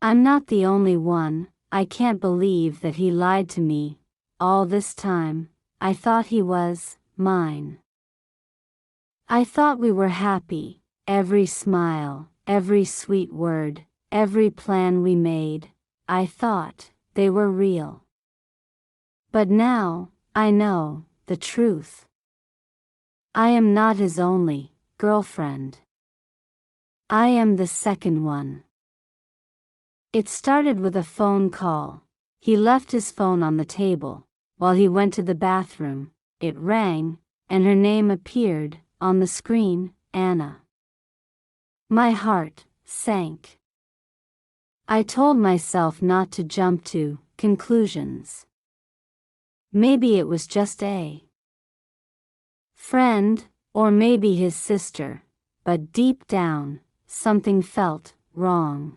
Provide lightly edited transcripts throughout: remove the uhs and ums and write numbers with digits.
I'm not the only one. I can't believe that he lied to me. All this time, I thought he was mine. I thought we were happy. Every smile, every sweet word, every plan we made, I thought they were real. But now, I know the truth. I am not his only girlfriend. I am the second one. It started with a phone call. He left his phone on the table. While he went to the bathroom, it rang, and her name appeared on the screen, Anna. My heart sank. I told myself not to jump to conclusions. Maybe it was just a friend, or maybe his sister, but deep down, something felt wrong.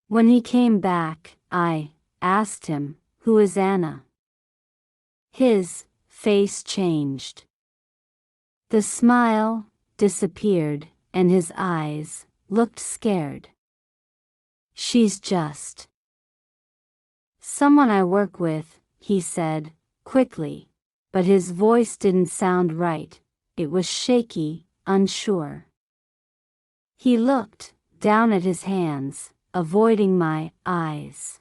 When he came back, I asked him, "Who is Anna?" His face changed. The smile disappeared, and his eyes looked scared. She's just someone I work with, he said, quickly, but his voice didn't sound right. It was shaky, unsure. He looked down at his hands, avoiding my eyes.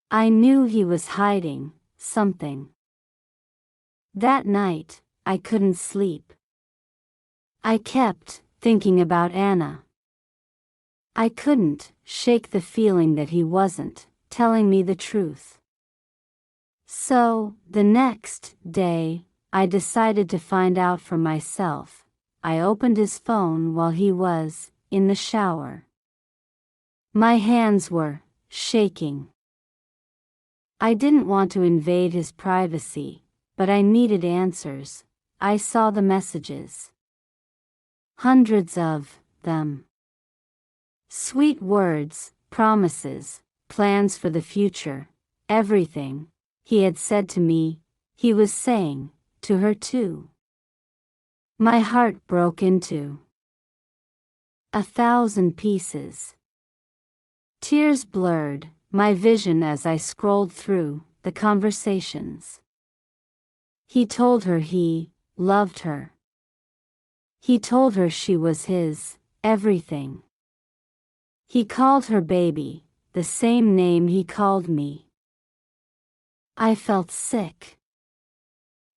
I knew he was hiding something. That night, I couldn't sleep. I kept thinking about Anna. I couldn't shake the feeling that he wasn't telling me the truth. So, the next day, I decided to find out for myself. I opened his phone while he was in the shower. My hands were shaking. I didn't want to invade his privacy, but I needed answers. I saw the messages. Hundreds of them. Sweet words, promises, plans for the future, everything he had said to me, he was saying to her too. My heart broke into 1,000 pieces. Tears blurred my vision as I scrolled through the conversations. He told her he loved her. He told her she was his everything. He called her baby, the same name he called me. I felt sick.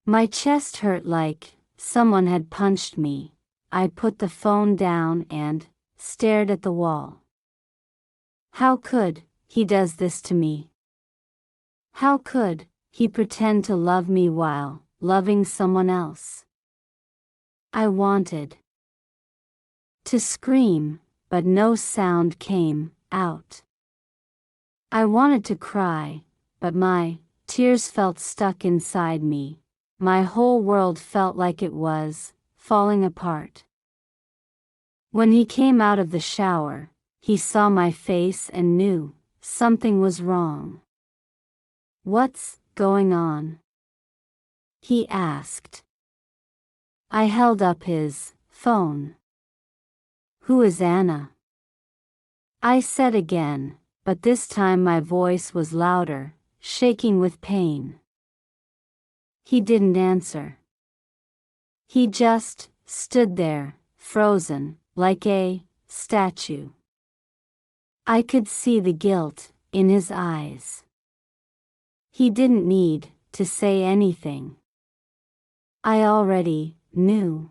My chest hurt like someone had punched me. I put the phone down and stared at the wall. How could he does this to me? How could he pretend to love me while loving someone else? I wanted to scream, but no sound came out. I wanted to cry, but my tears felt stuck inside me. My whole world felt like it was falling apart. When he came out of the shower, he saw my face and knew something was wrong. What's going on? He asked. I held up his phone. Who is Anna? I said again, but this time my voice was louder, shaking with pain. He didn't answer. He just stood there, frozen, like a statue. I could see the guilt in his eyes. He didn't need to say anything. I already knew.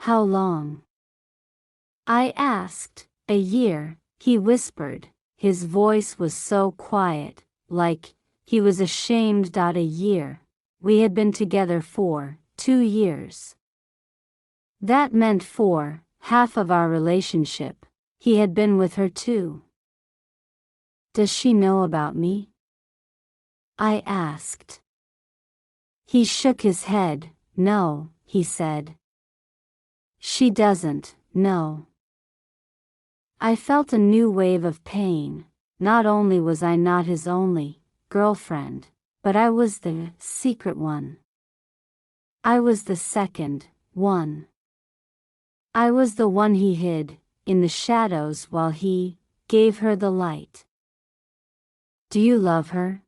How long? I asked. A year, he whispered. His voice was so quiet, like he was ashamed. A year. We had been together for 2 years. That meant for half of our relationship, he had been with her too. Does she know about me? I asked. He shook his head. No, he said. She doesn't know. I felt a new wave of pain. Not only was I not his only girlfriend, but I was the secret one. I was the second one. I was the one he hid, in the shadows while he gave her the light. "Do you love her?"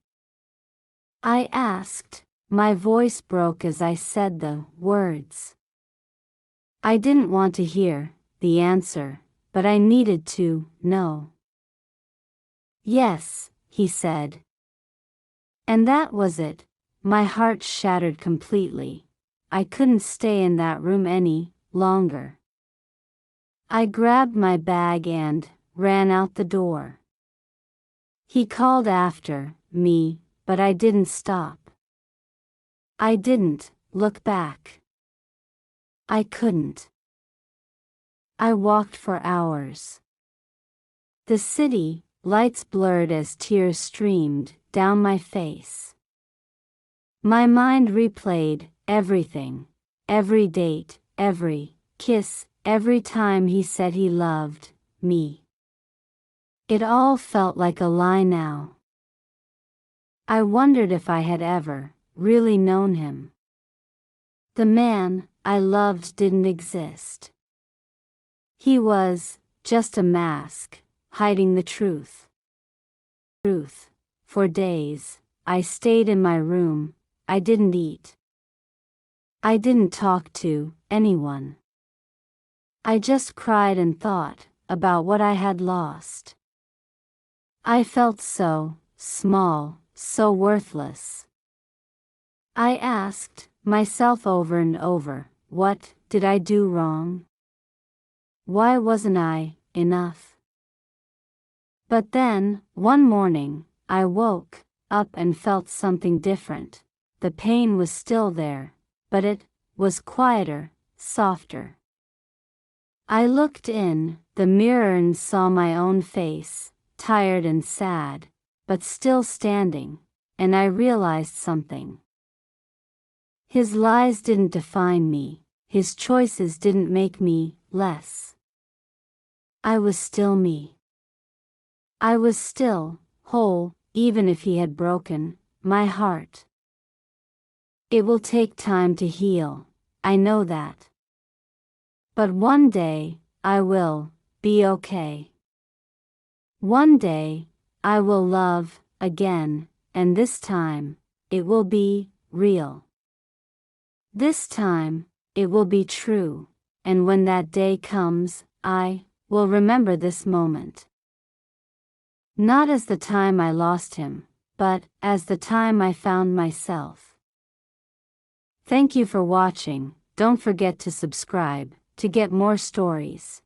I asked. My voice broke as I said the words. I didn't want to hear the answer, but I needed to know. "Yes," he said. And that was it. My heart shattered completely. I couldn't stay in that room any longer. I grabbed my bag and ran out the door. He called after me, but I didn't stop. I didn't look back. I couldn't. I walked for hours. The city lights blurred as tears streamed down my face. My mind replayed everything, every date, every kiss, every time he said he loved me. It all felt like a lie now. I wondered if I had ever really known him. The man I loved didn't exist. He was just a mask, hiding the truth. For days, I stayed in my room. I didn't eat. I didn't talk to anyone. I just cried and thought about what I had lost. I felt so small, so worthless. I asked myself over and over, what did I do wrong? Why wasn't I enough? But then, one morning, I woke up and felt something different. The pain was still there, but it was quieter, softer. I looked in the mirror and saw my own face, tired and sad, but still standing, and I realized something. His lies didn't define me, his choices didn't make me less. I was still me. I was still whole, even if he had broken my heart. It will take time to heal, I know that. But one day, I will be okay. One day, I will love again, and this time, it will be real. This time, it will be true, and when that day comes, I will remember this moment. Not as the time I lost him, but as the time I found myself. Thank you for watching. Don't forget to subscribe to get more stories.